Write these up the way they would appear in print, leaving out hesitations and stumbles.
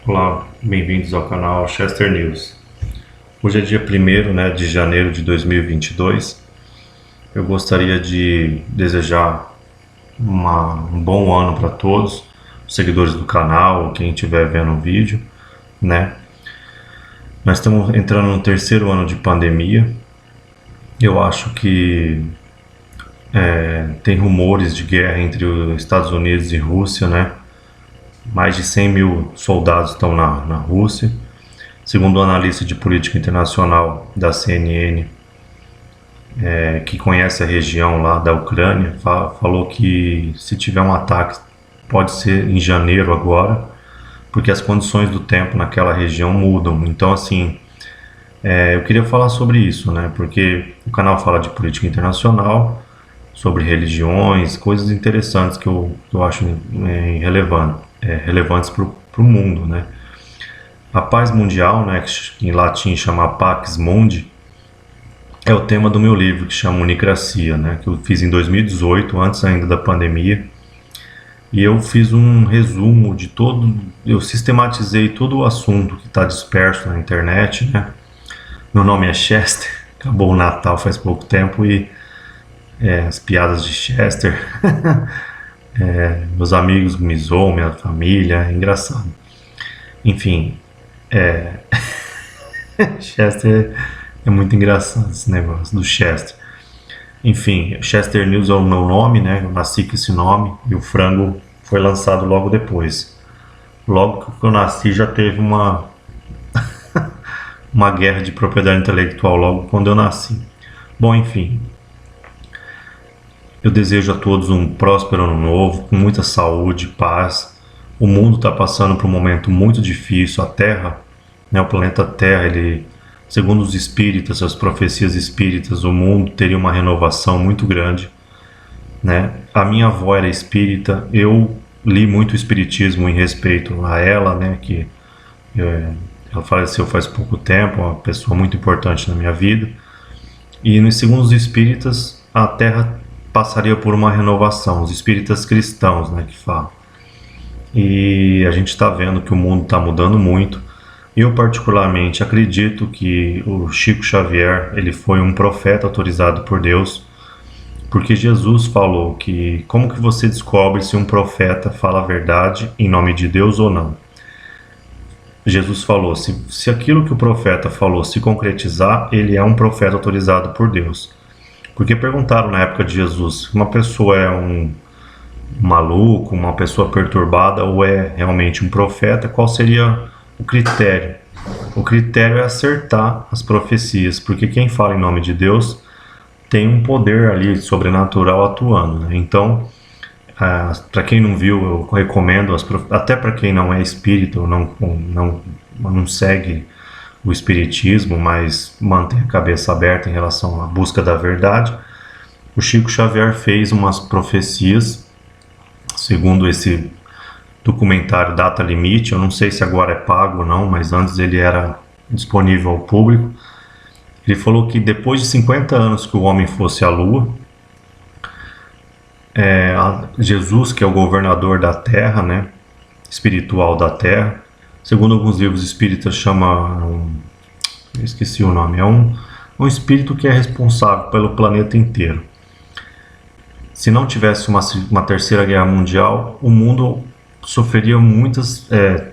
Olá, bem-vindos ao canal Chester News. Hoje é dia 1º, de janeiro de 2022. Eu gostaria de desejar um bom ano para todos, os seguidores do canal, quem estiver vendo o vídeo, né? Nós estamos entrando no terceiro ano de pandemia. Eu acho que tem rumores de guerra entre os Estados Unidos e Rússia, né? Mais de 100 mil soldados estão na Rússia. Segundo o analista de política internacional da CNN, que conhece a região lá da Ucrânia, falou que se tiver um ataque pode ser em janeiro agora, porque as condições do tempo naquela região mudam. Então, assim, eu queria falar sobre isso, né? Porque o canal fala de política internacional, sobre religiões, coisas interessantes que eu acho relevantes para o mundo, né? A paz mundial, né, que em latim chama Pax Mundi, é o tema do meu livro que chama Unicracia, né, que eu fiz em 2018, antes ainda da pandemia. E eu fiz um resumo de todo, eu sistematizei todo o assunto que está disperso na internet, né. Meu nome é Chester, acabou o Natal faz pouco tempo e as piadas de Chester, meus amigos me zoam, minha família, é engraçado. Enfim, Chester é muito engraçado esse negócio do Chester. Enfim, Chester News é o meu nome, né? Eu nasci com esse nome e o frango foi lançado logo depois. Logo que eu nasci já teve uma guerra de propriedade intelectual logo quando eu nasci. Bom, enfim, eu desejo a todos um próspero ano novo, com muita saúde, paz. O mundo está passando por um momento muito difícil. A Terra, né, o planeta Terra, ele, segundo os espíritas, as profecias espíritas, o mundo teria uma renovação muito grande, né? A minha avó era espírita, eu li muito espiritismo em respeito a ela, né? Ela faleceu faz pouco tempo, uma pessoa muito importante na minha vida. E segundo os espíritas, a Terra passaria por uma renovação, os espíritas cristãos, né, que falam. E a gente está vendo que o mundo está mudando muito. Eu particularmente acredito que o Chico Xavier ele foi um profeta autorizado por Deus, porque Jesus falou que como que você descobre se um profeta fala a verdade em nome de Deus ou não? Jesus falou, se aquilo que o profeta falou se concretizar, ele é um profeta autorizado por Deus. Porque perguntaram na época de Jesus, uma pessoa é um maluco, uma pessoa perturbada ou é realmente um profeta, qual seria o critério? O critério é acertar as profecias, porque quem fala em nome de Deus tem um poder ali sobrenatural atuando, né? Então, para quem não viu, eu recomendo, até para quem não é espírita ou não segue o espiritismo, mas mantém a cabeça aberta em relação à busca da verdade. O Chico Xavier fez umas profecias, segundo esse documentário Data Limite. Eu não sei se agora é pago ou não, mas antes ele era disponível ao público. Ele falou que depois de 50 anos que o homem fosse à Lua, Jesus, que é o governador da Terra, né, espiritual da Terra, segundo alguns livros espíritas chama, eu esqueci o nome, é um espírito que é responsável pelo planeta inteiro. Se não tivesse uma terceira guerra mundial, o mundo sofreria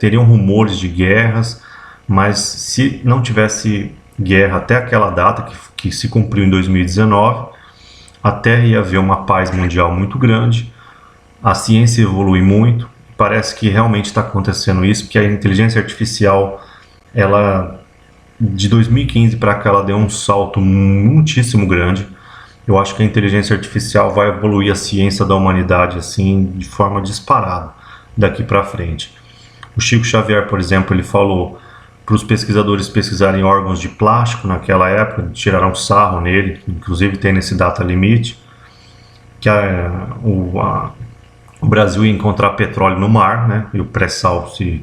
teriam rumores de guerras, mas se não tivesse guerra até aquela data, que se cumpriu em 2019, a Terra ia haver uma paz mundial muito grande, a ciência evolui muito, parece que realmente está acontecendo isso, porque a inteligência artificial, ela de 2015 para cá, ela deu um salto muitíssimo grande. Eu acho que a inteligência artificial vai evoluir a ciência da humanidade assim de forma disparada daqui para frente. O Chico Xavier, por exemplo, ele falou para os pesquisadores pesquisarem órgãos de plástico naquela época, tiraram sarro nele, inclusive tem nesse data limite, que o Brasil ia encontrar petróleo no mar, né? E o pré-sal se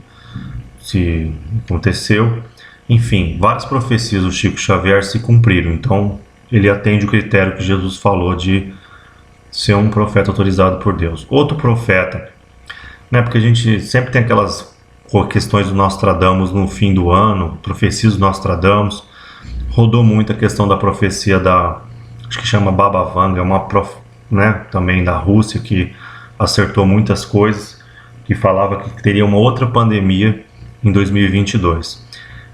aconteceu. Enfim, várias profecias do Chico Xavier se cumpriram. Então, ele atende o critério que Jesus falou de ser um profeta autorizado por Deus. Outro profeta, né? Porque a gente sempre tem com questões do Nostradamus no fim do ano, profecias do Nostradamus. Rodou muito a questão da profecia da, acho que chama Baba Vanga, né, também da Rússia, que acertou muitas coisas, que falava que teria uma outra pandemia em 2022.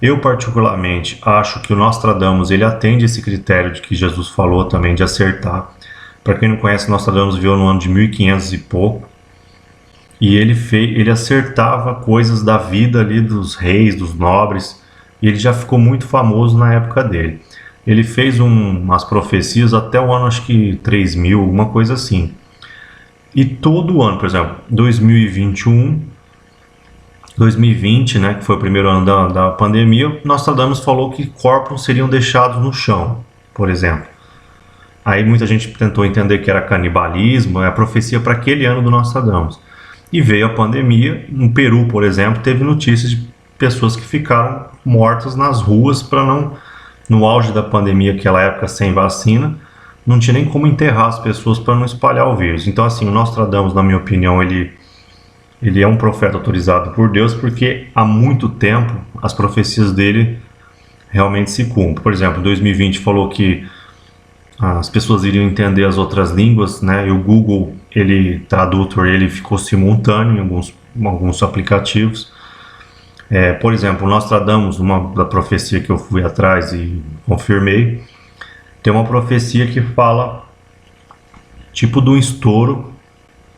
Eu particularmente acho que o Nostradamus ele atende esse critério de que Jesus falou também de acertar. Para quem não conhece, Nostradamus viveu no ano de 1500 e pouco, e ele acertava coisas da vida ali dos reis, dos nobres, e ele já ficou muito famoso na época dele. Ele fez umas profecias até o ano, acho que 3000, alguma coisa assim. E todo ano, por exemplo, 2021, 2020, né, que foi o primeiro ano da pandemia, Nostradamus falou que corpos seriam deixados no chão, por exemplo. Aí muita gente tentou entender que era canibalismo, é a profecia para aquele ano do Nostradamus. E veio a pandemia, no Peru, por exemplo, teve notícias de pessoas que ficaram mortas nas ruas para não, no auge da pandemia, aquela época sem vacina, não tinha nem como enterrar as pessoas para não espalhar o vírus. Então, assim, o Nostradamus, na minha opinião, ele é um profeta autorizado por Deus, porque há muito tempo as profecias dele realmente se cumprem. Por exemplo, 2020 falou que as pessoas iriam entender as outras línguas, né? E o Google, Tradutor, ele ficou simultâneo em alguns aplicativos. Por exemplo, Nostradamus, uma da profecia que eu fui atrás e confirmei, tem uma profecia que fala tipo do estouro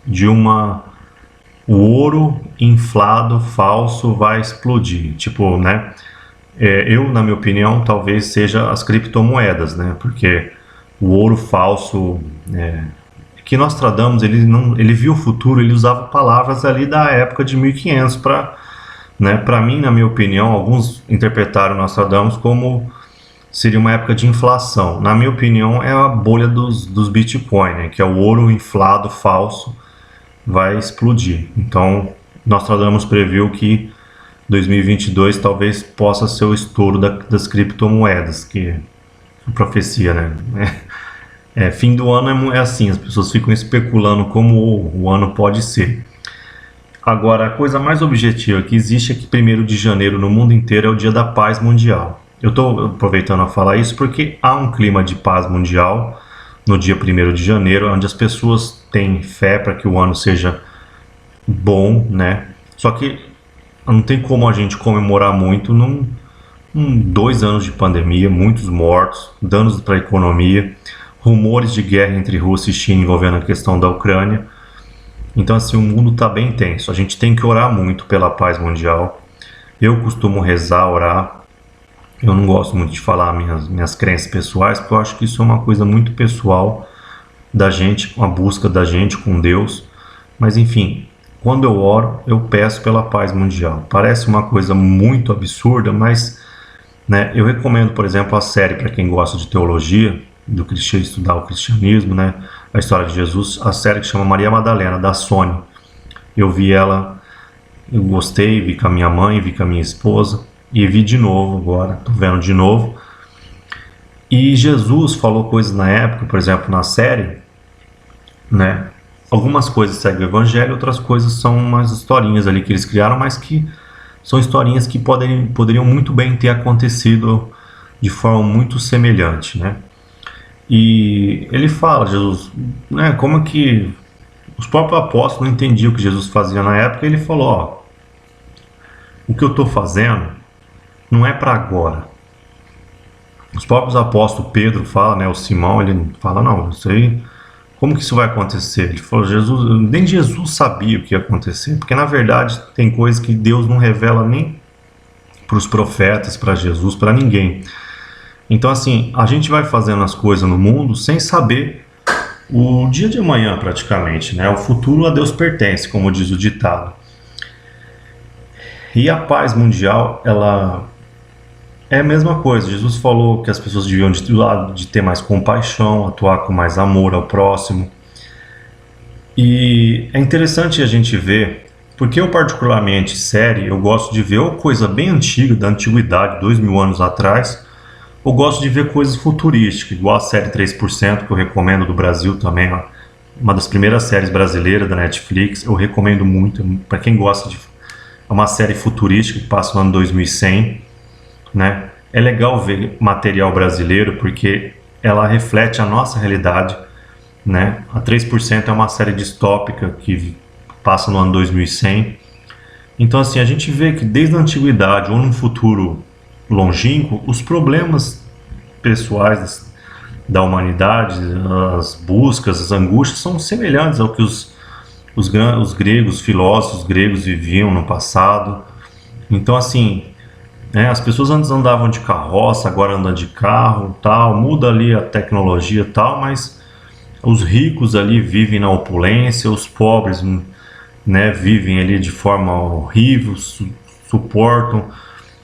de o ouro inflado falso vai explodir, tipo, né? Na minha opinião, talvez seja as criptomoedas, né? Porque o ouro falso, que Nostradamus, ele viu o futuro, ele usava palavras ali da época de 1500 para, né? Para mim, na minha opinião, alguns interpretaram Nostradamus como seria uma época de inflação. Na minha opinião, é a bolha dos Bitcoin, né? Que é o ouro inflado falso vai explodir. Então, Nostradamus previu que 2022 talvez possa ser o estouro das criptomoedas, que é a profecia, né? Fim do ano é assim, as pessoas ficam especulando como o ano pode ser. Agora, a coisa mais objetiva que existe é que 1º de janeiro no mundo inteiro é o dia da paz mundial. Eu estou aproveitando a falar isso porque há um clima de paz mundial no dia 1º de janeiro, onde as pessoas têm fé para que o ano seja bom, né? Só que não tem como a gente comemorar muito num 2 anos de pandemia, muitos mortos, danos para a economia, rumores de guerra entre Rússia e China envolvendo a questão da Ucrânia. Então, assim, o mundo está bem tenso. A gente tem que orar muito pela paz mundial. Eu costumo rezar, orar. Eu não gosto muito de falar minhas crenças pessoais, porque eu acho que isso é uma coisa muito pessoal da gente, uma busca da gente com Deus. Mas, enfim, quando eu oro, eu peço pela paz mundial. Parece uma coisa muito absurda, mas, né, eu recomendo, por exemplo, a série para quem gosta de teologia, estudar o cristianismo, né, a história de Jesus, a série que chama Maria Madalena, da Sony. Eu vi ela, eu gostei, vi com a minha mãe, vi com a minha esposa, e vi de novo agora, tô vendo de novo. E Jesus falou coisas na época, por exemplo, na série, né, algumas coisas seguem o evangelho, outras coisas são umas historinhas ali que eles criaram, mas que são historinhas que poderiam muito bem ter acontecido de forma muito semelhante, né? E ele fala, Jesus, né, como é que os próprios apóstolos não entendiam o que Jesus fazia na época. Ele falou, ó, o que eu estou fazendo não é para agora. Os próprios apóstolos, Pedro fala, né, o Simão, ele fala, não, isso aí, como que isso vai acontecer? Ele falou, nem Jesus sabia o que ia acontecer, porque na verdade tem coisas que Deus não revela nem para os profetas, para Jesus, para ninguém. Então, assim, a gente vai fazendo as coisas no mundo sem saber o dia de amanhã, praticamente, né? O futuro a Deus pertence, como diz o ditado. E a paz mundial, ela é a mesma coisa. Jesus falou que as pessoas deviam de ter mais compaixão, atuar com mais amor ao próximo. E é interessante a gente ver, porque eu particularmente, série, eu gosto de ver ou coisa bem antiga, da antiguidade, 2000 anos atrás, eu gosto de ver coisas futurísticas, igual a série 3%, que eu recomendo, do Brasil também, ó, uma das primeiras séries brasileiras da Netflix. Eu recomendo muito, para quem gosta É uma série futurística que passa no ano 2100, né? É legal ver material brasileiro porque ela reflete a nossa realidade, né? A 3% é uma série distópica que passa no ano 2100. Então, assim, a gente vê que desde a antiguidade ou num futuro longínquo, os problemas pessoais da humanidade, as buscas, as angústias são semelhantes ao que os gregos, filósofos gregos viviam no passado. Então, assim, né, as pessoas antes andavam de carroça, agora andam de carro, tal, muda ali a tecnologia e tal, mas os ricos ali vivem na opulência, os pobres, né, vivem ali de forma horrível, suportam.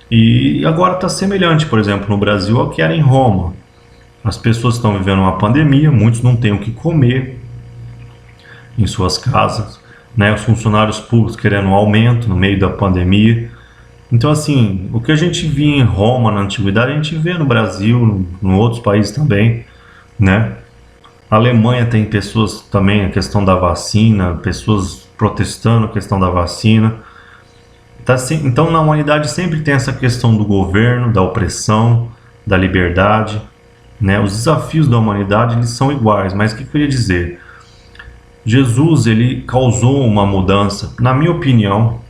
E agora está semelhante, por exemplo, no Brasil ao que era em Roma. As pessoas estão vivendo uma pandemia, muitos não têm o que comer em suas casas, né? Os funcionários públicos querendo um aumento no meio da pandemia. Então, assim, o que a gente via em Roma na antiguidade, a gente vê no Brasil, em outros países também, né? A Alemanha tem pessoas também, a questão da vacina, pessoas protestando a questão da vacina. Então, na humanidade sempre tem essa questão do governo, da opressão, da liberdade, né? Os desafios da humanidade eles são iguais, mas o que eu queria dizer? Jesus ele causou uma mudança. Na minha opinião,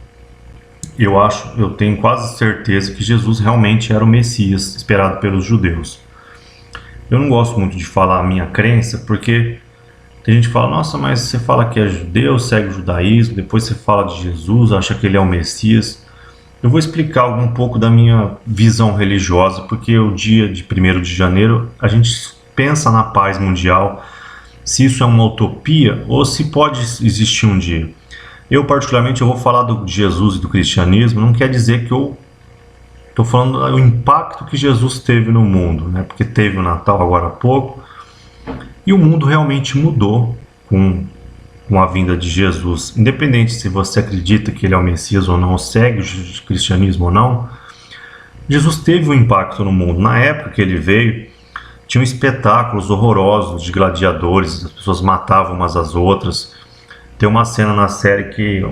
eu tenho quase certeza que Jesus realmente era o Messias esperado pelos judeus. Eu não gosto muito de falar a minha crença, porque tem gente que fala, nossa, mas você fala que é judeu, segue o judaísmo, depois você fala de Jesus, acha que ele é o Messias. Eu vou explicar um pouco da minha visão religiosa, porque o dia de 1º de janeiro a gente pensa na paz mundial, se isso é uma utopia ou se pode existir um dia. Eu particularmente eu vou falar de Jesus e do cristianismo, não quer dizer que eu estou falando do impacto que Jesus teve no mundo, né? Porque teve o Natal agora há pouco, e o mundo realmente mudou com a vinda de Jesus. Independente se você acredita que ele é o Messias ou não, ou segue o cristianismo ou não, Jesus teve um impacto no mundo. Na época que ele veio, tinham espetáculos horrorosos de gladiadores, as pessoas matavam umas às outras. Tem uma cena na série que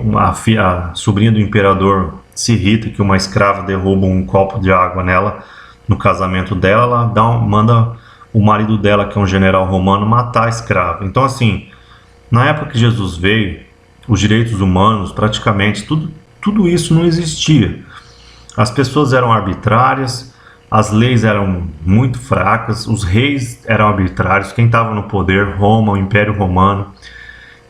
a sobrinha do imperador se irrita que uma escrava derruba um copo de água nela no casamento dela, ela manda o marido dela, que é um general romano, matar a escrava. Então, assim, na época que Jesus veio, os direitos humanos, praticamente, tudo isso não existia. As pessoas eram arbitrárias, as leis eram muito fracas, os reis eram arbitrários, quem estava no poder, Roma, o Império Romano.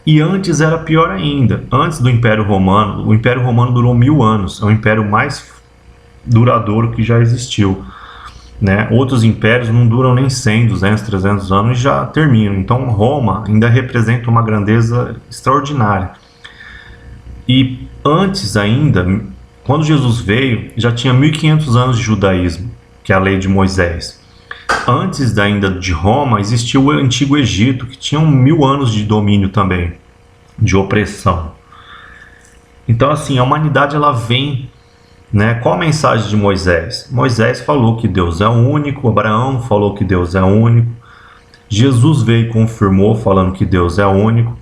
E antes era pior ainda. Antes do Império Romano, o Império Romano durou 1000 anos, é o império mais duradouro que já existiu. Né? Outros impérios não duram nem 100, 200, 300 anos e já terminam. Então Roma ainda representa uma grandeza extraordinária. E antes ainda, quando Jesus veio, já tinha 1500 anos de judaísmo, que é a lei de Moisés. Antes ainda de Roma, existia o Antigo Egito, que tinha 1000 anos de domínio também, de opressão. Então, assim, a humanidade ela vem, né? Qual a mensagem de Moisés? Moisés falou que Deus é único, Abraão falou que Deus é único, Jesus veio e confirmou falando que Deus é único,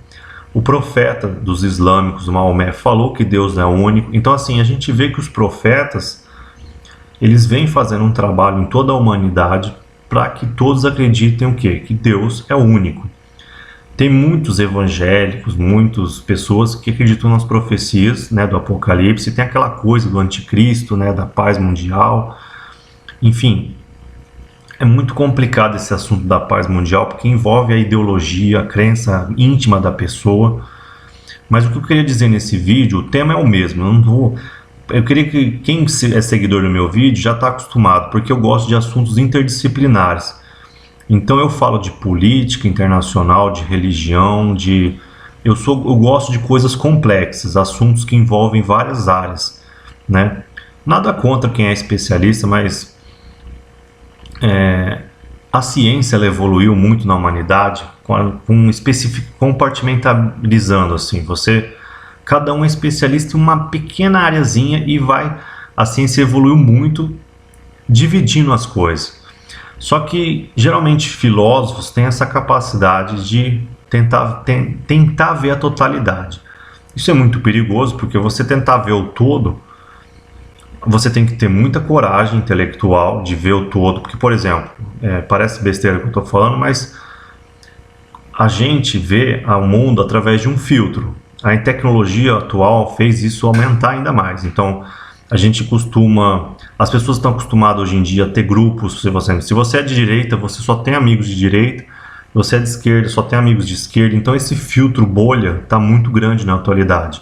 o profeta dos islâmicos, Maomé, falou que Deus é único. Então, assim, a gente vê que os profetas eles vêm fazendo um trabalho em toda a humanidade para que todos acreditem o quê? Que Deus é único. Tem muitos evangélicos, muitas pessoas que acreditam nas profecias, né, do Apocalipse, tem aquela coisa do anticristo, né, da paz mundial. Enfim, é muito complicado esse assunto da paz mundial, porque envolve a ideologia, a crença íntima da pessoa. Mas o que eu queria dizer nesse vídeo, o tema é o mesmo. Eu queria que quem é seguidor do meu vídeo já está acostumado, porque eu gosto de assuntos interdisciplinares. Então eu falo de política internacional, de religião, eu gosto de coisas complexas, assuntos que envolvem várias áreas, né? Nada contra quem é especialista, mas a ciência ela evoluiu muito na humanidade, compartimentalizando assim. Cada um é especialista em uma pequena areazinha e a ciência evoluiu muito, dividindo as coisas. Só que, geralmente, filósofos têm essa capacidade de tentar ver a totalidade. Isso é muito perigoso, porque você tentar ver o todo, você tem que ter muita coragem intelectual de ver o todo, porque, por exemplo, parece besteira que eu estou falando, mas a gente vê o mundo através de um filtro. A tecnologia atual fez isso aumentar ainda mais. Então, a gente costuma... As pessoas estão acostumadas hoje em dia a ter grupos. Se você é de direita, você só tem amigos de direita. Se você é de esquerda, só tem amigos de esquerda. Então, esse filtro bolha está muito grande na atualidade.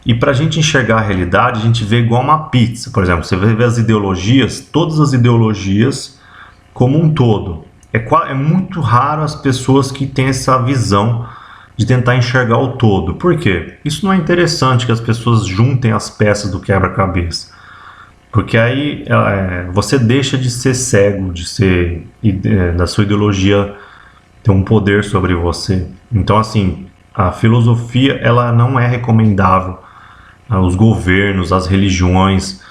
E para a gente enxergar a realidade, a gente vê igual uma pizza. Por exemplo, você vê as ideologias, todas as ideologias como um todo. É muito raro as pessoas que têm essa visão de tentar enxergar o todo. Por quê? Isso não é interessante que as pessoas juntem as peças do quebra-cabeça. Porque aí você deixa de ser cego, da sua ideologia ter um poder sobre você. Então, assim, a filosofia ela não é recomendável. Os governos, as religiões,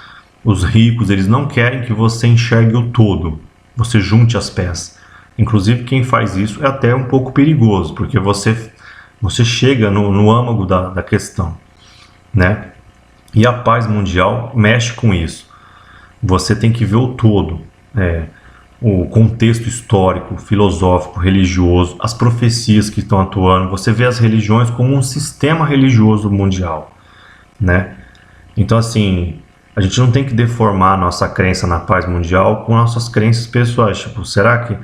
os ricos, eles não querem que você enxergue o todo. Você junte as peças. Inclusive, quem faz isso é até um pouco perigoso, porque você chega no âmago da questão, né? E a paz mundial mexe com isso. Você tem que ver o todo, o contexto histórico, filosófico, religioso, as profecias que estão atuando. Você vê as religiões como um sistema religioso mundial, né? Então, assim, a gente não tem que deformar nossa crença na paz mundial com nossas crenças pessoais. Tipo, será que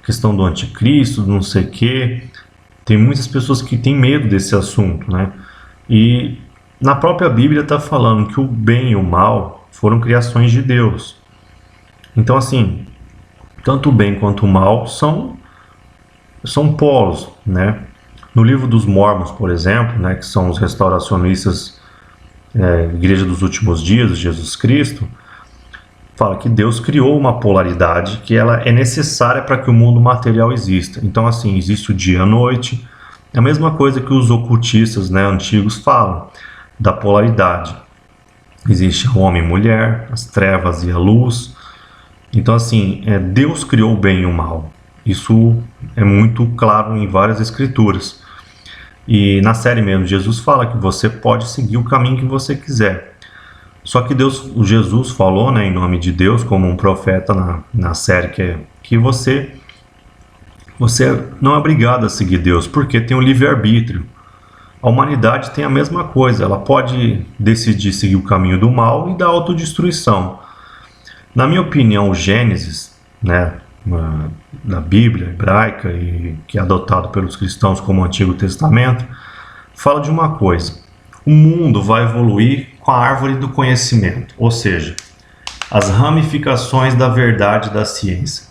questão do anticristo, não sei o quê? Tem muitas pessoas que têm medo desse assunto, né? E na própria Bíblia está falando que o bem e o mal foram criações de Deus. Então, assim, tanto o bem quanto o mal são polos, né? No livro dos Mormons, por exemplo, né, que são os restauracionistas, Igreja dos Últimos Dias de Jesus Cristo, fala que Deus criou uma polaridade que ela é necessária para que o mundo material exista. Então, assim, existe o dia e a noite. É a mesma coisa que os ocultistas, né, antigos falam, da polaridade. Existe o homem e mulher, as trevas e a luz. Então, assim, Deus criou o bem e o mal. Isso é muito claro em várias escrituras. E na série mesmo, Jesus fala que você pode seguir o caminho que você quiser. Só que Jesus falou, né, em nome de Deus, como um profeta na série, que você não é obrigado a seguir Deus, porque tem o livre-arbítrio. A humanidade tem a mesma coisa, ela pode decidir seguir o caminho do mal e da autodestruição. Na minha opinião, o Gênesis, né, da Bíblia hebraica, e que é adotado pelos cristãos como o Antigo Testamento, fala de uma coisa: o mundo vai evoluir com a árvore do conhecimento, ou seja, as ramificações da verdade da ciência.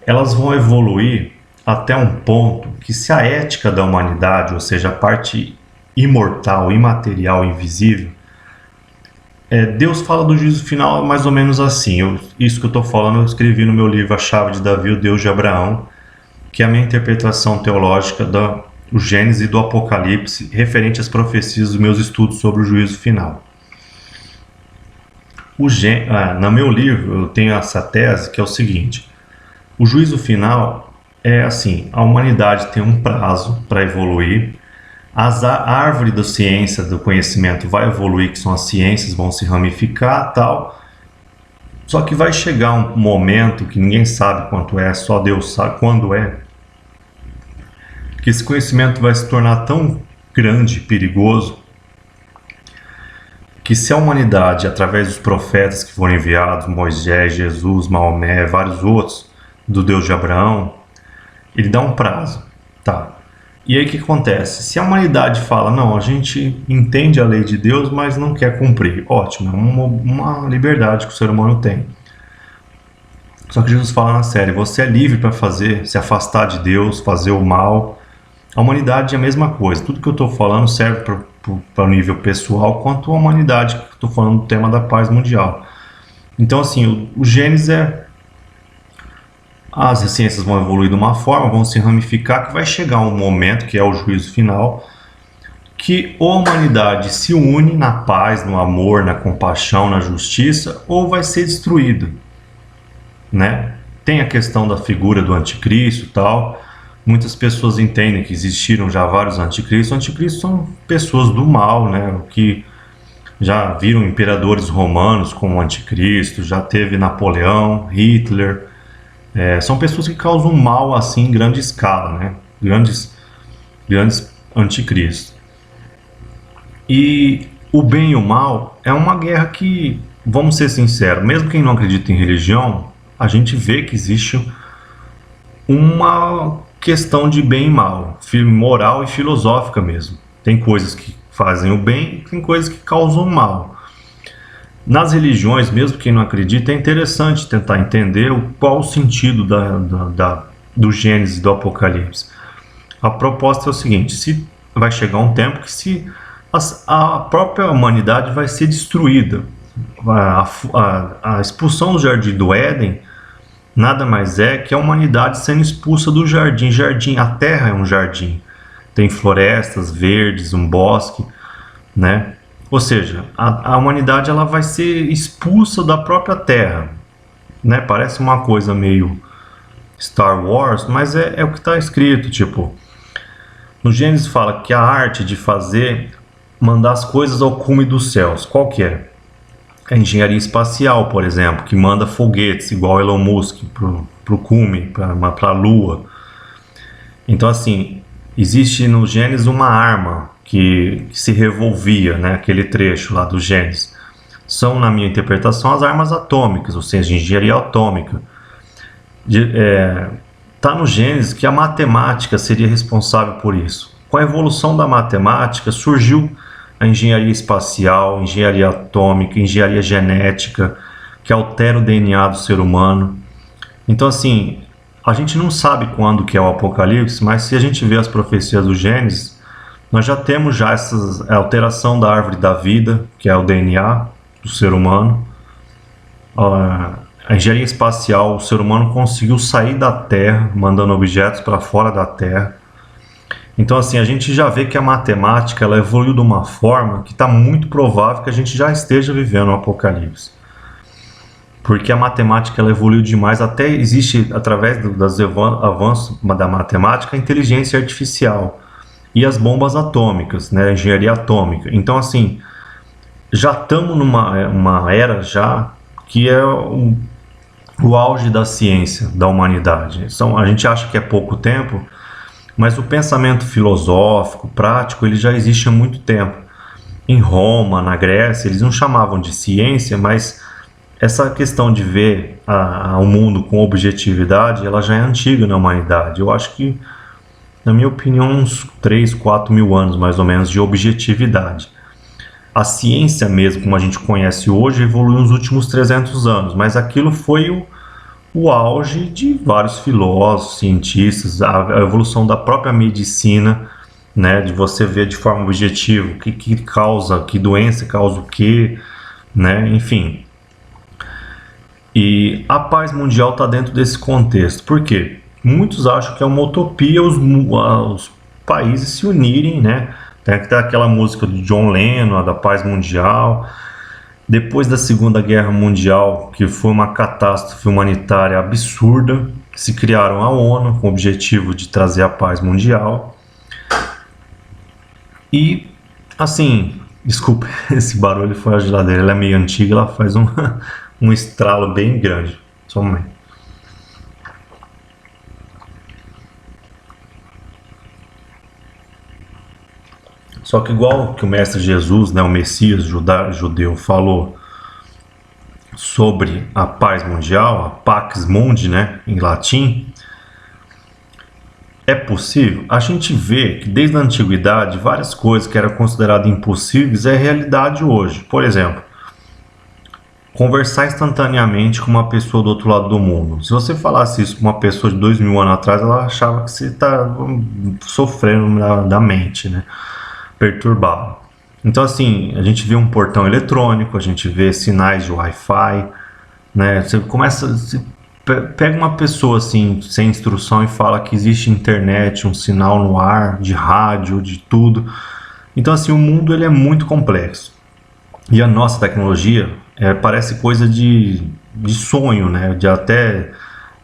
Elas vão evoluir até um ponto que, se a ética da humanidade, ou seja, a parte imortal, imaterial, invisível, Deus fala do juízo final mais ou menos assim. Isso que eu estou falando eu escrevi no meu livro A Chave de Davi, o Deus de Abraão, que é a minha interpretação teológica do Gênesis e do Apocalipse, referente às profecias dos meus estudos sobre o juízo final. No meu livro eu tenho essa tese, que é o seguinte: o juízo final é assim, a humanidade tem um prazo para evoluir, a árvore da ciência, do conhecimento vai evoluir, que são as ciências, vão se ramificar, tal. Só que vai chegar um momento que ninguém sabe quanto é, só Deus sabe quando é, que esse conhecimento vai se tornar tão grande e perigoso que, se a humanidade, através dos profetas que foram enviados, Moisés, Jesus, Maomé, vários outros, do Deus de Abraão, ele dá um prazo, tá? E aí o que acontece? Se a humanidade fala, não, a gente entende a lei de Deus, mas não quer cumprir, ótimo, é uma liberdade que o ser humano tem. Só que Jesus fala na série, você é livre para se afastar de Deus, fazer o mal. A humanidade é a mesma coisa. Tudo que eu estou falando serve para o nível pessoal, quanto a humanidade, que eu estou falando do tema da paz mundial. Então, assim, o Gênesis as ciências vão evoluir de uma forma, vão se ramificar, que vai chegar um momento, que é o juízo final, que ou a humanidade se une na paz, no amor, na compaixão, na justiça, ou vai ser destruída, né? Tem a questão da figura do anticristo e tal, Muitas pessoas entendem que existiram já vários anticristos. Anticristos são pessoas do mal, né? Que já viram imperadores romanos como anticristo, já teve Napoleão, Hitler. São pessoas que causam mal assim em grande escala, né? Grandes anticristos. E o bem e o mal é uma guerra que, vamos ser sinceros, mesmo quem não acredita em religião, a gente vê que existe uma questão de bem e mal, moral e filosófica mesmo. Tem coisas que fazem o bem e tem coisas que causam o mal. Nas religiões, mesmo quem não acredita, é interessante tentar entender qual o sentido do Gênesis e do Apocalipse. A proposta é o seguinte: se vai chegar um tempo que a própria humanidade vai ser destruída. A expulsão do Jardim do Éden nada mais é que a humanidade sendo expulsa do jardim. A Terra é um jardim. Tem florestas verdes, um bosque, né? Ou seja, a humanidade ela vai ser expulsa da própria Terra, né? Parece uma coisa meio Star Wars, mas é o que está escrito, tipo... No Gênesis fala que a arte de mandar as coisas ao cume dos céus, qual que é? A engenharia espacial, por exemplo, que manda foguetes, igual Elon Musk, pro cume, para a Lua. Então, assim, existe no Gênesis uma arma que se revolvia, né? Aquele trecho lá do Gênesis. São, na minha interpretação, as armas atômicas, ou seja, engenharia atômica. Está no Gênesis que a matemática seria responsável por isso. Com a evolução da matemática, surgiu a engenharia espacial, engenharia atômica, engenharia genética, que altera o DNA do ser humano. Então, assim, a gente não sabe quando que é o Apocalipse, mas se a gente vê as profecias do Gênesis, nós já temos essa alteração da árvore da vida, que é o DNA do ser humano. A engenharia espacial, o ser humano conseguiu sair da Terra, mandando objetos para fora da Terra. Então, assim, a gente já vê que a matemática ela evoluiu de uma forma que está muito provável que a gente já esteja vivendo o Apocalipse. Porque a matemática ela evoluiu demais, até existe, através dos avanços da matemática, a inteligência artificial e as bombas atômicas, né, a engenharia atômica. Então, assim, já estamos numa era já que é o auge da ciência, da humanidade. A gente acha que é pouco tempo, mas o pensamento filosófico, prático, ele já existe há muito tempo. Em Roma, na Grécia, eles não chamavam de ciência, mas essa questão de ver o mundo com objetividade, ela já é antiga na humanidade. Eu acho que, na minha opinião, uns 3, 4 mil anos, mais ou menos, de objetividade. A ciência mesmo, como a gente conhece hoje, evoluiu nos últimos 300 anos, mas aquilo foi o auge de vários filósofos, cientistas, a evolução da própria medicina, né, de você ver de forma objetiva o que causa, que doença causa o que, né, enfim. E a paz mundial está dentro desse contexto. Por quê? Muitos acham que é uma utopia os países se unirem, né? Tem que ter aquela música do John Lennon, a da paz mundial. Depois da Segunda Guerra Mundial, que foi uma catástrofe humanitária absurda, se criaram a ONU com o objetivo de trazer a paz mundial. E, assim, desculpa, esse barulho foi a geladeira, ela é meio antiga, ela faz um estralo bem grande. Só um momento. Só que igual que o Mestre Jesus, né, o Messias judeu, falou sobre a paz mundial, a Pax Mundi, né, em latim, é possível? A gente vê que desde a antiguidade várias coisas que eram consideradas impossíveis é realidade hoje. Por exemplo, conversar instantaneamente com uma pessoa do outro lado do mundo. Se você falasse isso com uma pessoa de 2000 anos atrás, ela achava que você está sofrendo da mente, né? Perturbado. Então, assim, a gente vê um portão eletrônico, a gente vê sinais de Wi-Fi, né? Você pega uma pessoa assim, sem instrução e fala que existe internet, um sinal no ar, de rádio, de tudo. Então, assim, o mundo ele é muito complexo. E a nossa tecnologia parece coisa de sonho, né? De até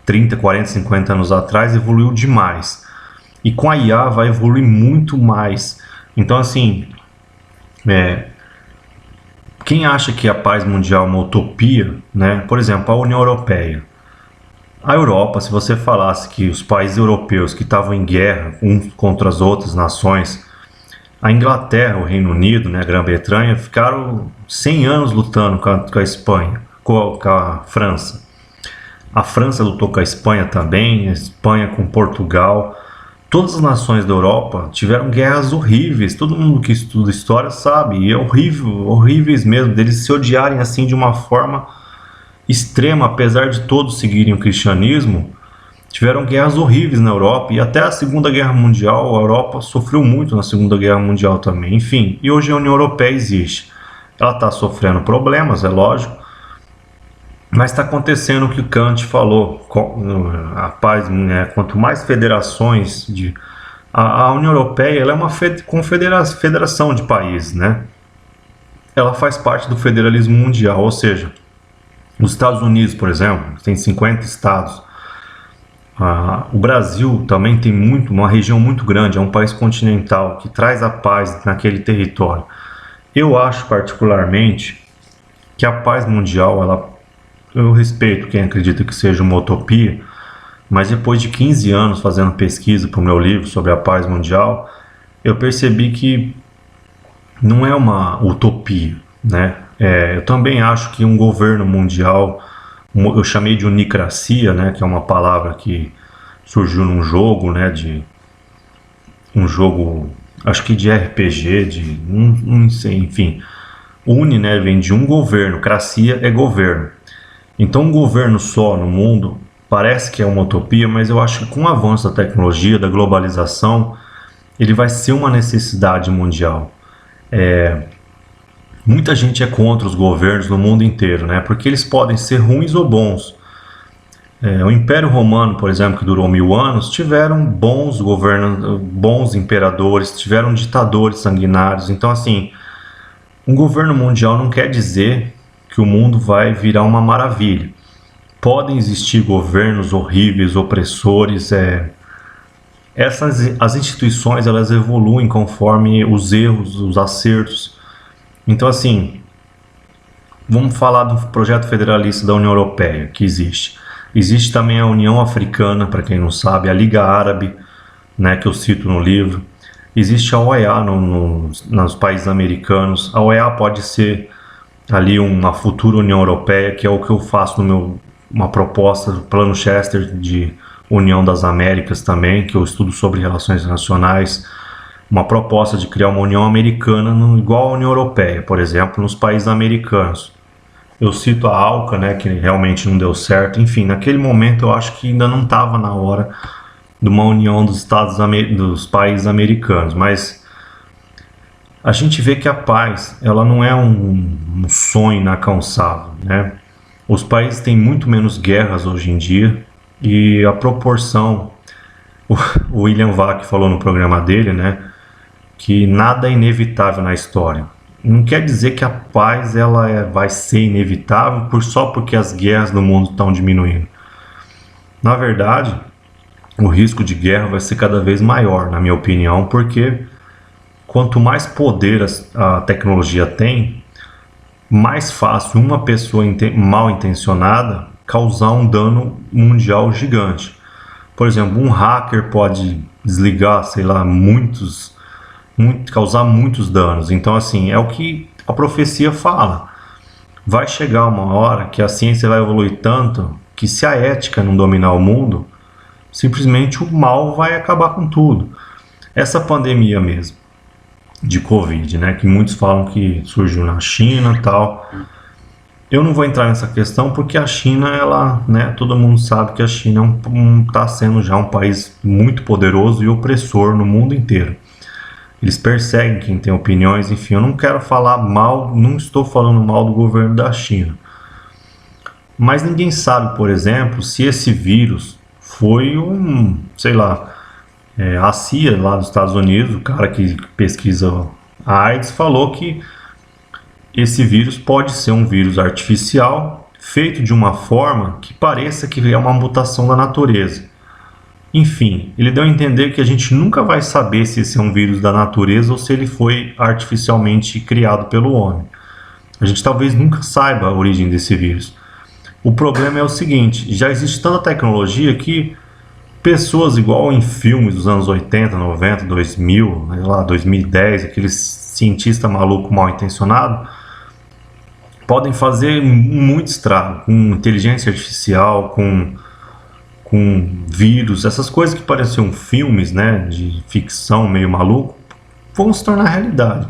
30, 40, 50 anos atrás evoluiu demais. E com a IA vai evoluir muito mais. Então, assim, quem acha que a paz mundial é uma utopia, né? Por exemplo, a União Europeia. A Europa, se você falasse que os países europeus que estavam em guerra uns contra as outras nações, a Inglaterra, o Reino Unido, né, a Grã-Bretanha, ficaram 100 anos lutando com a Espanha, com a França. A França lutou com a Espanha também, a Espanha com Portugal. Todas as nações da Europa tiveram guerras horríveis. Todo mundo que estuda história sabe. E é horrível, horríveis mesmo, deles se odiarem assim de uma forma extrema, apesar de todos seguirem o cristianismo. Tiveram guerras horríveis na Europa e até a Segunda Guerra Mundial, a Europa sofreu muito na Segunda Guerra Mundial também. Enfim, e hoje a União Europeia existe. Ela está sofrendo problemas, é lógico, mas está acontecendo o que Kant falou, a paz, né? Quanto mais federações a União Europeia, ela é uma federação de países, né? Ela faz parte do federalismo mundial, ou seja, os Estados Unidos, por exemplo, tem 50 estados. O Brasil também tem uma região muito grande, é um país continental que traz a paz naquele território. Eu acho particularmente que a paz mundial, eu respeito quem acredita que seja uma utopia, mas depois de 15 anos fazendo pesquisa para o meu livro sobre a paz mundial, eu percebi que não é uma utopia, né? Eu também acho que um governo mundial, eu chamei de unicracia, né, que é uma palavra que surgiu num jogo, né, um jogo, acho que de RPG, não sei, enfim. Uni, né, vem de um governo, cracia é governo. Então um governo só no mundo parece que é uma utopia, mas eu acho que com o avanço da tecnologia, da globalização, ele vai ser uma necessidade mundial. Muita gente é contra os governos no mundo inteiro, né? Porque eles podem ser ruins ou bons. O Império Romano, por exemplo, que durou 1000 anos, tiveram bons governos, bons imperadores, tiveram ditadores sanguinários. Então, assim, um governo mundial não quer dizer que o mundo vai virar uma maravilha. Podem existir governos horríveis, opressores. As instituições, elas evoluem conforme os erros, os acertos. Então, assim, vamos falar do projeto federalista da União Europeia, que existe. Existe também a União Africana, para quem não sabe, a Liga Árabe, né, que eu cito no livro. Existe a OEA nos países americanos. A OEA pode ser ali uma futura União Europeia, que é o que eu faço uma proposta, plano Chester de União das Américas também, que eu estudo sobre relações internacionais. Uma proposta de criar uma União Americana igual à União Europeia, por exemplo, nos países americanos. Eu cito a ALCA, né, que realmente não deu certo. Enfim, naquele momento eu acho que ainda não estava na hora de uma união dos países americanos. Mas a gente vê que a paz, ela não é um sonho inalcançável, né? Os países têm muito menos guerras hoje em dia e a proporção... O William Vac falou no programa dele, né, que nada é inevitável na história. Não quer dizer que a paz vai ser inevitável só porque as guerras no mundo estão diminuindo. Na verdade, o risco de guerra vai ser cada vez maior, na minha opinião, porque quanto mais poder a tecnologia tem, mais fácil uma pessoa mal intencionada causar um dano mundial gigante. Por exemplo, um hacker pode desligar, sei lá, causar muitos danos. Então, assim, é o que a profecia fala. Vai chegar uma hora que a ciência vai evoluir tanto que, se a ética não dominar o mundo, simplesmente o mal vai acabar com tudo. Essa pandemia mesmo de Covid, né, que muitos falam que surgiu na China e tal. Eu não vou entrar nessa questão porque a China, né, todo mundo sabe que a China está sendo já um país muito poderoso e opressor no mundo inteiro. Eles perseguem quem tem opiniões, enfim, eu não quero falar mal, não estou falando mal do governo da China. Mas ninguém sabe, por exemplo, se esse vírus foi sei lá, a CIA lá dos Estados Unidos, o cara que pesquisa a AIDS, falou que esse vírus pode ser um vírus artificial, feito de uma forma que pareça que é uma mutação da natureza. Enfim, ele deu a entender que a gente nunca vai saber se esse é um vírus da natureza ou se ele foi artificialmente criado pelo homem. A gente talvez nunca saiba a origem desse vírus. O problema é o seguinte, já existe tanta tecnologia que pessoas igual em filmes dos anos 80, 90, 2000, lá, 2010, aqueles cientista maluco mal intencionado, podem fazer muito estrago com inteligência artificial, com vírus, essas coisas que pareciam filmes, né, de ficção meio maluco, vão se tornar realidade.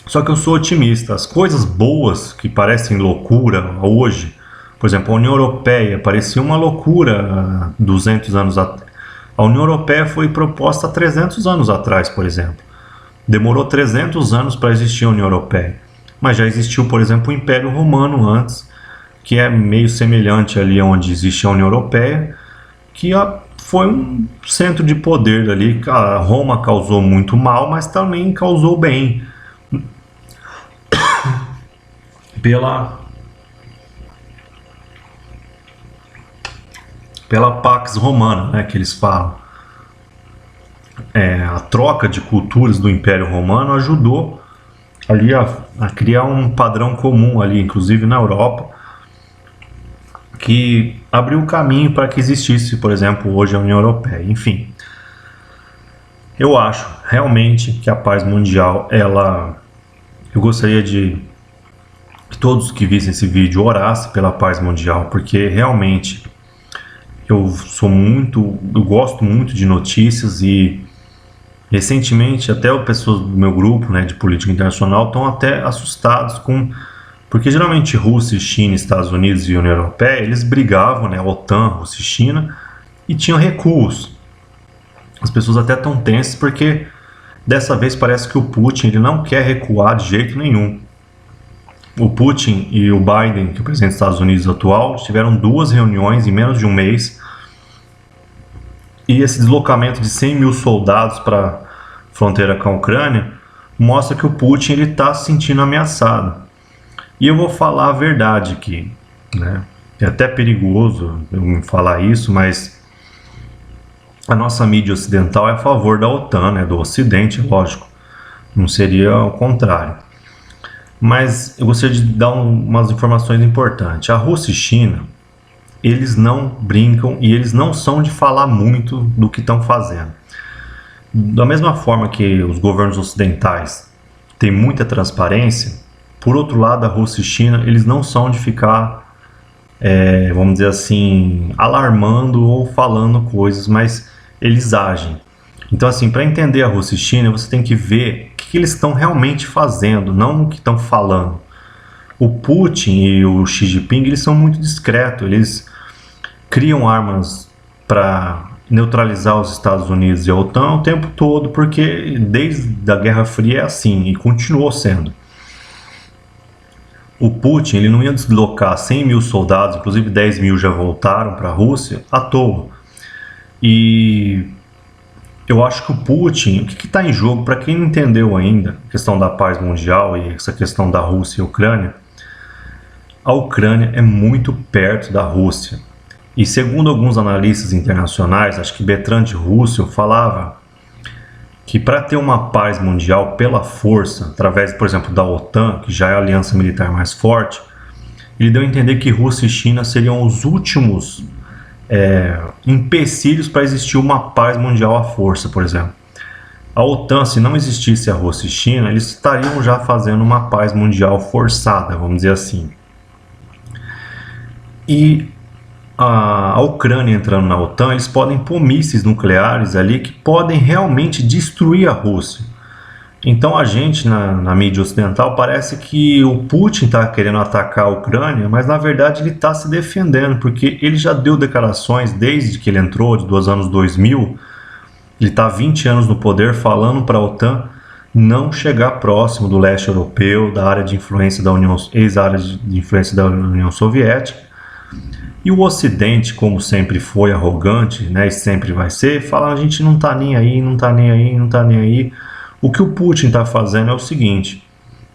Só que eu sou otimista. As coisas boas que parecem loucura hoje, por exemplo, a União Europeia parecia uma loucura há 200 anos atrás. A União Europeia foi proposta há 300 anos atrás, por exemplo. Demorou 300 anos para existir a União Europeia. Mas já existiu, por exemplo, o Império Romano antes, que é meio semelhante ali onde existe a União Europeia, que foi um centro de poder ali. A Roma causou muito mal, mas também causou bem. Pela Pax Romana, né, que eles falam. A troca de culturas do Império Romano ajudou ali a criar um padrão comum ali, inclusive na Europa, que abriu o caminho para que existisse, por exemplo, hoje a União Europeia. Enfim, eu acho realmente que a paz mundial, eu gostaria de que todos que vissem esse vídeo orassem pela paz mundial, porque realmente eu gosto muito de notícias e recentemente até pessoas do meu grupo, né, de política internacional estão até assustados porque geralmente Rússia, China, Estados Unidos e União Europeia, eles brigavam, né, OTAN, Rússia e China, e tinham recuos. As pessoas até estão tensas porque dessa vez parece que o Putin ele não quer recuar de jeito nenhum. O Putin e o Biden, que é o presidente dos Estados Unidos atual, tiveram 2 reuniões em menos de um mês. E esse deslocamento de 100 mil soldados para a fronteira com a Ucrânia mostra que o Putin está se sentindo ameaçado. E eu vou falar a verdade aqui, né? É até perigoso eu falar isso, mas a nossa mídia ocidental é a favor da OTAN, né? Do Ocidente, lógico. Não seria o contrário. Mas eu gostaria de dar umas informações importantes. A Rússia e China, eles não brincam e eles não são de falar muito do que estão fazendo. Da mesma forma que os governos ocidentais têm muita transparência, por outro lado, a Rússia e China, eles não são de ficar, vamos dizer assim, alarmando ou falando coisas, mas eles agem. Então, assim, para entender a Rússia e China, você tem que ver o que eles estão realmente fazendo, não o que estão falando. O Putin e o Xi Jinping, eles são muito discretos, eles criam armas para neutralizar os Estados Unidos e a OTAN o tempo todo, porque desde a Guerra Fria é assim, e continuou sendo. O Putin ele não ia deslocar 100 mil soldados, inclusive 10 mil já voltaram para a Rússia, à toa. E eu acho que o Putin, o que está em jogo, para quem não entendeu ainda, a questão da paz mundial e essa questão da Rússia e Ucrânia, a Ucrânia é muito perto da Rússia. E segundo alguns analistas internacionais, acho que Bertrand Russell falava que para ter uma paz mundial pela força, através, por exemplo, da OTAN, que já é a aliança militar mais forte, ele deu a entender que Rússia e China seriam os últimos empecilhos para existir uma paz mundial à força, por exemplo. A OTAN, se não existisse a Rússia e China, eles estariam já fazendo uma paz mundial forçada, vamos dizer assim. E a Ucrânia entrando na OTAN, eles podem pôr mísseis nucleares ali que podem realmente destruir a Rússia. Então a gente, na mídia ocidental, parece que o Putin está querendo atacar a Ucrânia, mas na verdade ele está se defendendo, porque ele já deu declarações desde que ele entrou, dos anos 2000, ele está há 20 anos no poder, falando para a OTAN não chegar próximo do leste europeu, da área de influência da União, ex-área de influência da União Soviética. E o Ocidente, como sempre foi arrogante, né, e sempre vai ser, fala a gente não está nem aí, não está nem aí, não está nem aí. O que o Putin está fazendo é o seguinte,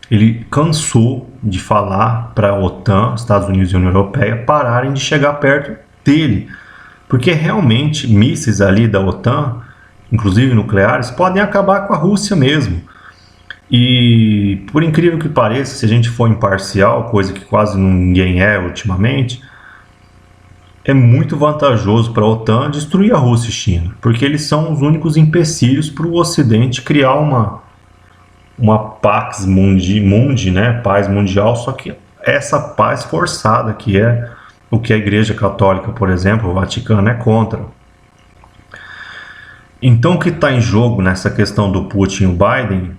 ele cansou de falar para a OTAN, Estados Unidos e União Europeia pararem de chegar perto dele, Porque realmente mísseis ali da OTAN, inclusive nucleares, podem acabar com a Rússia mesmo. E por incrível que pareça, se a gente for imparcial, coisa que quase ninguém é ultimamente, é muito vantajoso para a OTAN destruir a Rússia e a China, porque eles são os únicos empecilhos para o Ocidente criar uma pax mundi, né, paz mundial, só que essa paz forçada, que é o que a Igreja Católica, por exemplo, o Vaticano, é contra. Então, o que está em jogo nessa questão do Putin e o Biden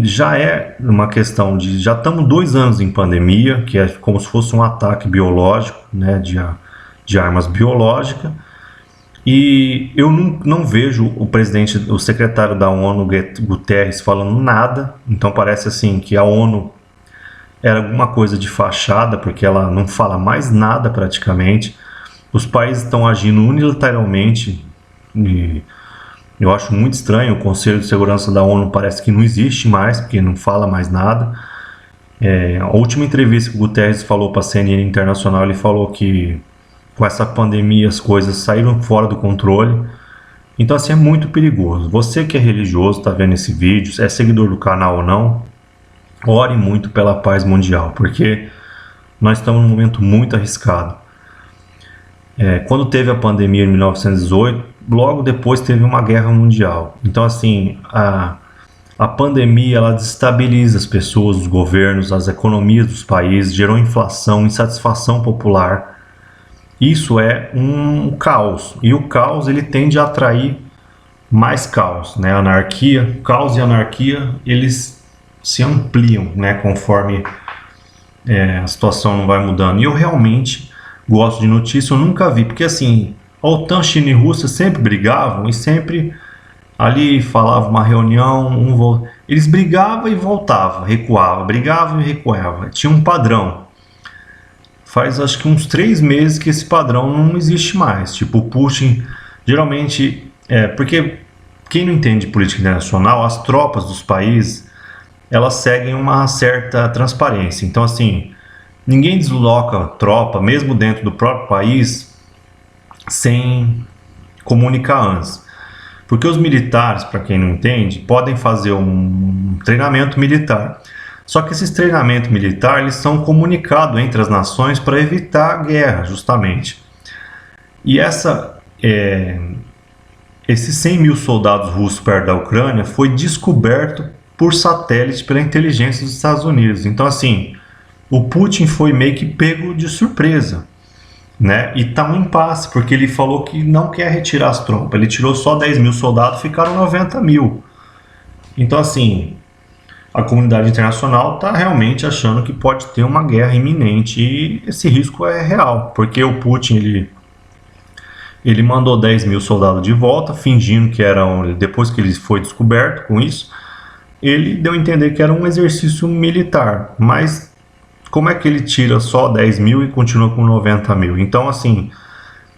já é uma questão de... Já estamos 2 anos em pandemia, que é como se fosse um ataque biológico, né, de armas biológicas, e eu não vejo o secretário da ONU, Guterres, falando nada. Então parece assim que a ONU era alguma coisa de fachada, porque ela não fala mais nada praticamente. Os países estão agindo unilateralmente, e eu acho muito estranho. O Conselho de Segurança da ONU parece que não existe mais, porque não fala mais nada. A última entrevista que o Guterres falou para a CNN Internacional, ele falou que com essa pandemia as coisas saíram fora do controle. Então assim, é muito perigoso. Você que é religioso, está vendo esse vídeo, é seguidor do canal ou não, ore muito pela paz mundial, porque nós estamos num momento muito arriscado. Quando teve a pandemia em 1918, logo depois teve uma guerra mundial. Então assim, a pandemia ela desestabiliza as pessoas, os governos, as economias dos países, gerou inflação, insatisfação popular. Isso é um caos, e o caos ele tende a atrair mais caos, né? Anarquia, caos e anarquia, eles se ampliam, né? Conforme a situação não vai mudando. E eu realmente gosto de notícia, eu nunca vi, porque assim, a OTAN, China e Rússia sempre brigavam e sempre ali falava uma reunião, eles brigavam e voltavam, recuavam, brigavam e recuavam, tinha um padrão. Faz acho que uns 3 meses que esse padrão não existe mais. Tipo, o Putin, geralmente, porque quem não entende política internacional, as tropas dos países, elas seguem uma certa transparência. Então, assim, ninguém desloca tropa, mesmo dentro do próprio país, sem comunicar antes. Porque os militares, para quem não entende, podem fazer um treinamento militar. Só que esses treinamentos militares eles são comunicados entre as nações para evitar a guerra, justamente. E esses 100 mil soldados russos perto da Ucrânia foi descoberto por satélite pela inteligência dos Estados Unidos. Então, assim, o Putin foi meio que pego de surpresa, né? E tá um impasse, porque ele falou que não quer retirar as tropas. Ele tirou só 10 mil soldados, ficaram 90 mil. Então, assim, a comunidade internacional está realmente achando que pode ter uma guerra iminente, e esse risco é real, porque o Putin ele mandou 10 mil soldados de volta, fingindo que eram, depois que ele foi descoberto com isso, ele deu a entender que era um exercício militar, mas como é que ele tira só 10 mil e continua com 90 mil? Então assim,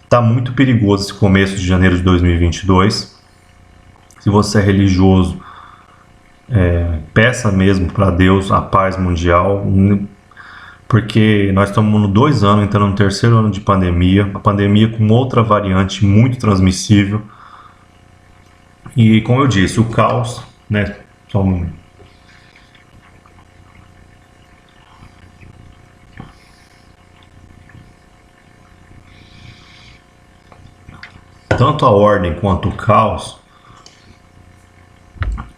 está muito perigoso esse começo de janeiro de 2022, se você é religioso, peça mesmo para Deus a paz mundial, porque nós estamos no 2 anos, entrando no 3º ano de pandemia, a pandemia com outra variante muito transmissível, e como eu disse, o caos, né? Só um momento. Tanto a ordem quanto o caos,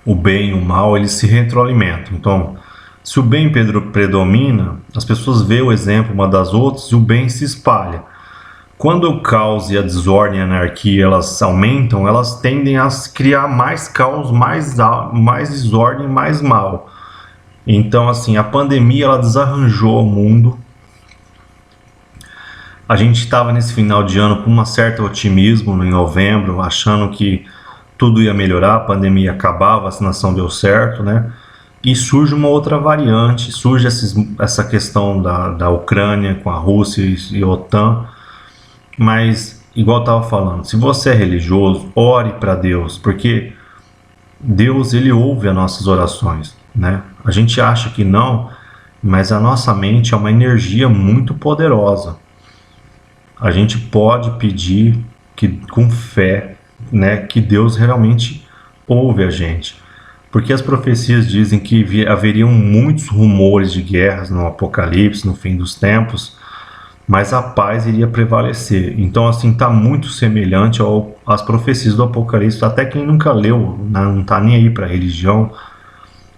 o bem e o mal, eles se retroalimentam. Então, se o bem predomina, as pessoas veem o exemplo uma das outras e o bem se espalha. Quando o caos e a desordem e a anarquia elas aumentam, elas tendem a criar mais caos, mais desordem, mais mal. Então, assim, a pandemia ela desarranjou o mundo. A gente estava nesse final de ano com um certo otimismo em novembro, achando que tudo ia melhorar, a pandemia ia acabar, a vacinação deu certo, né? E surge uma outra variante, surge essa questão da Ucrânia com a Rússia e a OTAN. Mas, igual eu estava falando, se você é religioso, ore para Deus, porque Deus ele ouve as nossas orações, né? A gente acha que não, mas a nossa mente é uma energia muito poderosa. A gente pode pedir com fé, né, que Deus realmente ouve a gente. Porque as profecias dizem que haveriam muitos rumores de guerras no Apocalipse, no fim dos tempos, mas a paz iria prevalecer. Então, assim, está muito semelhante às profecias do Apocalipse. Até quem nunca leu, não está nem aí para a religião,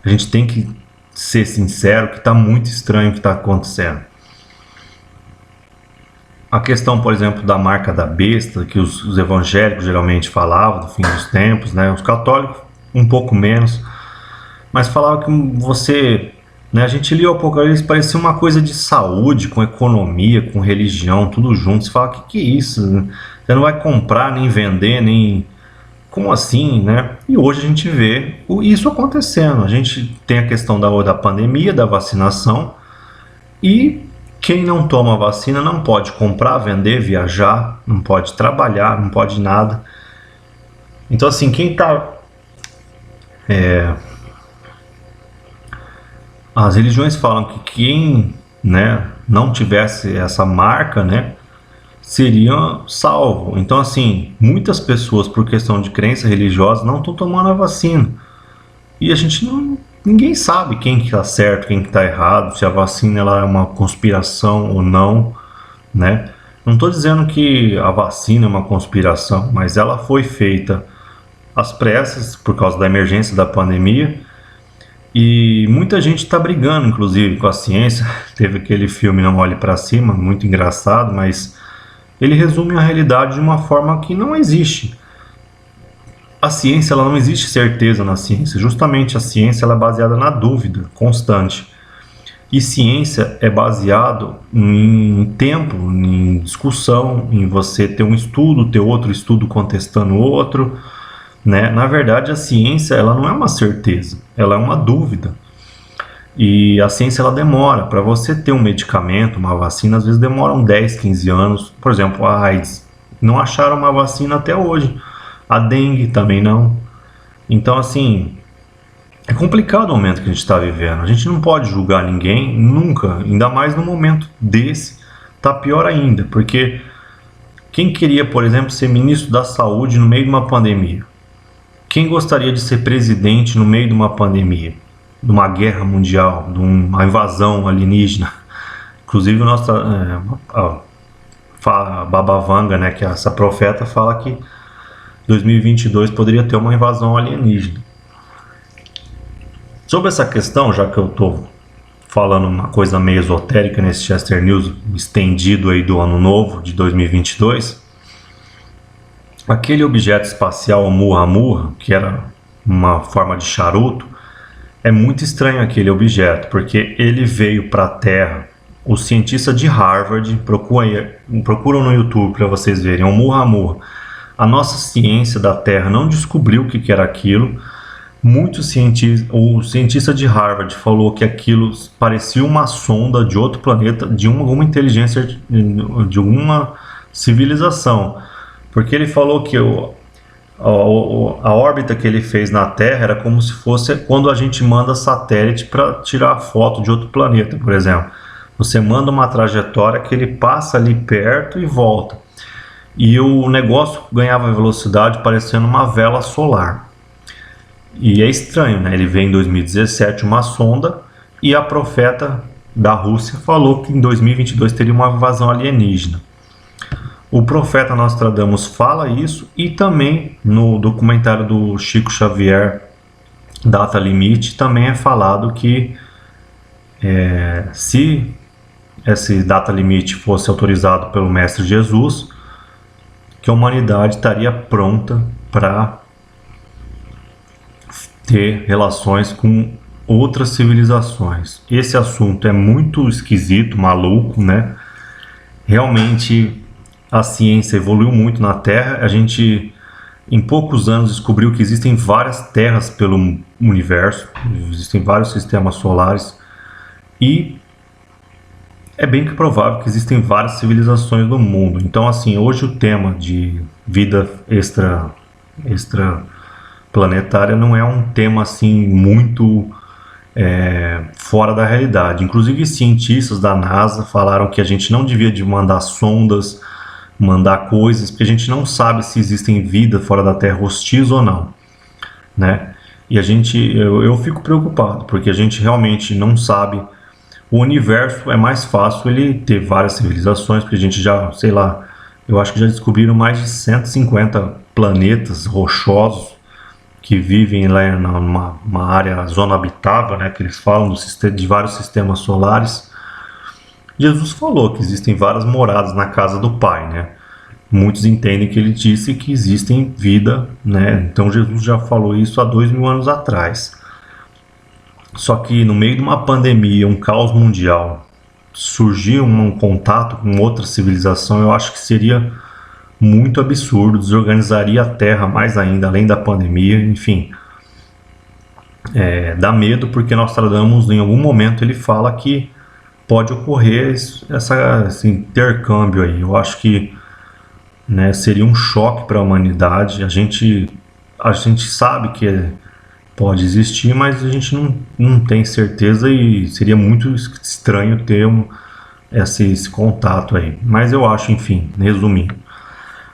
a gente tem que ser sincero que está muito estranho o que está acontecendo. A questão, por exemplo, da marca da besta, que os evangélicos geralmente falavam do fim dos tempos, né? Os católicos um pouco menos, mas falavam que você, né? A gente lia o Apocalipse, parecia uma coisa de saúde, com economia, com religião, tudo junto. Você fala, que é isso? Você não vai comprar, nem vender, nem... Como assim, né? E hoje a gente vê isso acontecendo. A gente tem a questão da pandemia, da vacinação, e quem não toma vacina não pode comprar, vender, viajar, não pode trabalhar, não pode nada. Então, assim, quem tá... As religiões falam que quem, né, não tivesse essa marca, né, seria salvo. Então, assim, muitas pessoas, por questão de crença religiosa, não estão tomando a vacina. E a gente não... Ninguém sabe quem que tá certo, quem que tá errado, se a vacina ela é uma conspiração ou não, né? Não estou dizendo que a vacina é uma conspiração, mas ela foi feita às pressas por causa da emergência da pandemia e muita gente está brigando, inclusive, com a ciência. Teve aquele filme Não Olhe para Cima, muito engraçado, mas ele resume a realidade de uma forma que não existe. A ciência, ela não existe certeza na ciência. Justamente a ciência ela é baseada na dúvida constante. E ciência é baseado em tempo, em discussão, em você ter um estudo, ter outro estudo contestando o outro, né? Na verdade, a ciência ela não é uma certeza, ela é uma dúvida. E a ciência ela demora. Para você ter um medicamento, uma vacina, às vezes demoram 10, 15 anos. Por exemplo, a AIDS. Não acharam uma vacina até hoje. A dengue também não. Então, assim, é complicado o momento que a gente está vivendo. A gente não pode julgar ninguém nunca, ainda mais no momento desse. Tá pior ainda, porque quem queria, por exemplo, ser ministro da Saúde no meio de uma pandemia? Quem gostaria de ser presidente no meio de uma pandemia? De uma guerra mundial, de uma invasão alienígena? Inclusive, a Baba Vanga, né, que é essa profeta, fala que 2022 poderia ter uma invasão alienígena. Sobre essa questão, já que eu estou falando uma coisa meio esotérica nesse Chester News estendido aí do ano novo de 2022, aquele objeto espacial Oumuamua, que era uma forma de charuto, é muito estranho aquele objeto, porque ele veio para a Terra. Os cientistas de Harvard, procuram no YouTube para vocês verem, Oumuamua. A nossa ciência da Terra não descobriu o que era aquilo. O cientista de Harvard falou que aquilo parecia uma sonda de outro planeta, de alguma inteligência, de alguma civilização. Porque ele falou que a órbita que ele fez na Terra era como se fosse quando a gente manda satélite para tirar foto de outro planeta, por exemplo. Você manda uma trajetória que ele passa ali perto e volta. E o negócio ganhava velocidade parecendo uma vela solar. E é estranho, né? Ele veio em 2017 uma sonda e a profeta da Rússia falou que em 2022 teria uma invasão alienígena. O profeta Nostradamus fala isso e também no documentário do Chico Xavier, Data Limite, também é falado que se esse data limite fosse autorizado pelo Mestre Jesus, que a humanidade estaria pronta para ter relações com outras civilizações. Esse assunto é muito esquisito, maluco, né? Realmente a ciência evoluiu muito na Terra. A gente, em poucos anos, descobriu que existem várias terras pelo universo, existem vários sistemas solares e é bem que provável que existem várias civilizações no mundo. Então, assim, hoje o tema de vida extraplanetária não é um tema assim muito fora da realidade. Inclusive, cientistas da NASA falaram que a gente não devia de mandar sondas mandar coisas, porque a gente não sabe se existem vida fora da Terra hostis ou não, né? E eu fico preocupado, porque a gente realmente não sabe. O universo é mais fácil ele ter várias civilizações, porque a gente já, sei lá, eu acho que já descobriram mais de 150 planetas rochosos que vivem lá numa área zona habitável, né, que eles falam de vários sistemas solares. Jesus falou que existem várias moradas na casa do Pai, né? Muitos entendem que ele disse que existem vida, né? Então Jesus já falou isso há 2000 anos atrás. Só que no meio de uma pandemia, um caos mundial, surgir um contato com outra civilização, eu acho que seria muito absurdo, desorganizaria a Terra mais ainda, além da pandemia, enfim. Dá medo porque Nostradamus, em algum momento, ele fala que pode ocorrer esse intercâmbio aí. Eu acho que, né, seria um choque para a humanidade. A gente sabe que pode existir, mas a gente não tem certeza e seria muito estranho ter esse contato aí. Mas eu acho, enfim, resumindo,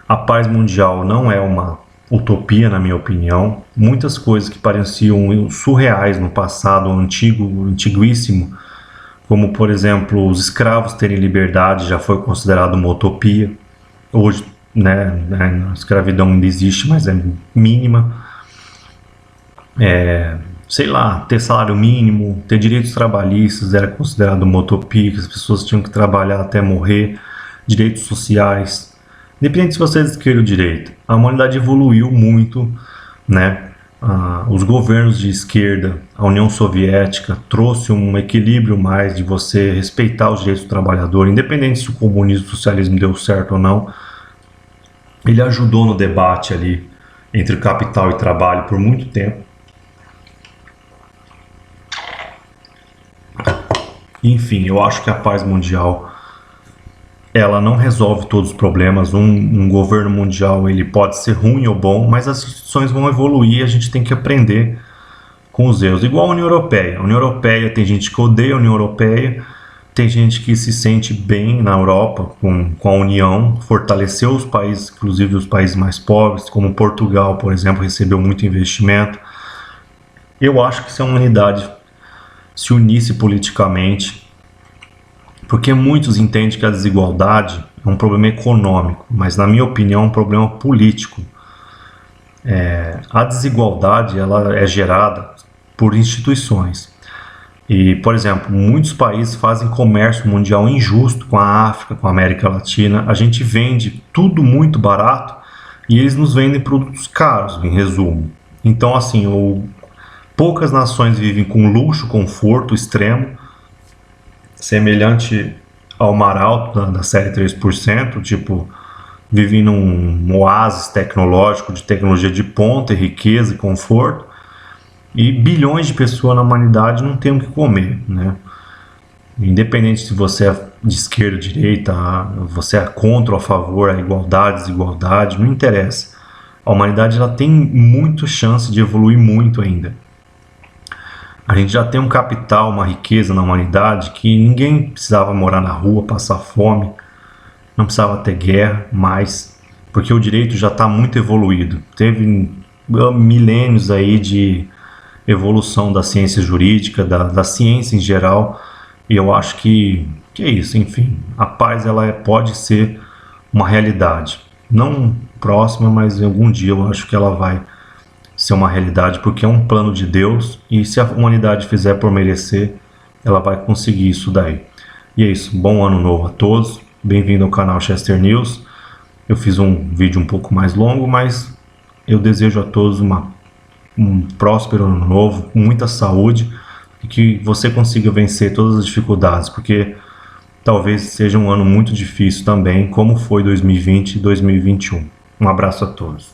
a paz mundial não é uma utopia, na minha opinião. Muitas coisas que pareciam surreais no passado antiguíssimo, como, por exemplo, os escravos terem liberdade, já foi considerado uma utopia. Hoje, né, a escravidão ainda existe, mas é mínima. Sei lá, ter salário mínimo, ter direitos trabalhistas era considerado uma utopia, que as pessoas tinham que trabalhar até morrer, direitos sociais. Independente se você é de esquerda ou direita, a humanidade evoluiu muito, né? Os governos de esquerda, a União Soviética, trouxe um equilíbrio mais de você respeitar os direitos do trabalhador, independente se o comunismo e o socialismo deu certo ou não. Ele ajudou no debate ali entre capital e trabalho por muito tempo. Enfim, eu acho que a paz mundial ela não resolve todos os problemas. Um governo mundial ele pode ser ruim ou bom, mas as instituições vão evoluir e a gente tem que aprender com os erros. Igual a União Europeia. A União Europeia tem gente que odeia a União Europeia, tem gente que se sente bem na Europa com a União, fortaleceu os países, inclusive os países mais pobres, como Portugal, por exemplo, recebeu muito investimento. Eu acho que se a humanidade se unisse politicamente, porque muitos entendem que a desigualdade é um problema econômico, mas na minha opinião é um problema político. A desigualdade ela é gerada por instituições. E, por exemplo, muitos países fazem comércio mundial injusto com a África, com a América Latina. A gente vende tudo muito barato e eles nos vendem produtos caros, em resumo. Então, assim, poucas nações vivem com luxo, conforto extremo, semelhante ao Mar Alto da série 3%, tipo, vivem num oásis tecnológico, de tecnologia de ponta, e riqueza e conforto, e bilhões de pessoas na humanidade não têm o que comer, né? Independente se você é de esquerda ou direita, você é contra ou a favor, a igualdade, desigualdade, não interessa. A humanidade ela tem muita chance de evoluir muito ainda. A gente já tem um capital, uma riqueza na humanidade que ninguém precisava morar na rua, passar fome, não precisava ter guerra mais, porque o direito já está muito evoluído. Teve milênios aí de evolução da ciência jurídica, da ciência em geral, e eu acho que é isso. Enfim, a paz ela pode ser uma realidade, não próxima, mas em algum dia eu acho que ela vai ser uma realidade, porque é um plano de Deus, e se a humanidade fizer por merecer, ela vai conseguir isso daí. E é isso, bom ano novo a todos, bem-vindo ao canal Chester News. Eu fiz um vídeo um pouco mais longo, mas eu desejo a todos um próspero ano novo, com muita saúde, e que você consiga vencer todas as dificuldades, porque talvez seja um ano muito difícil também, como foi 2020 e 2021. Um abraço a todos.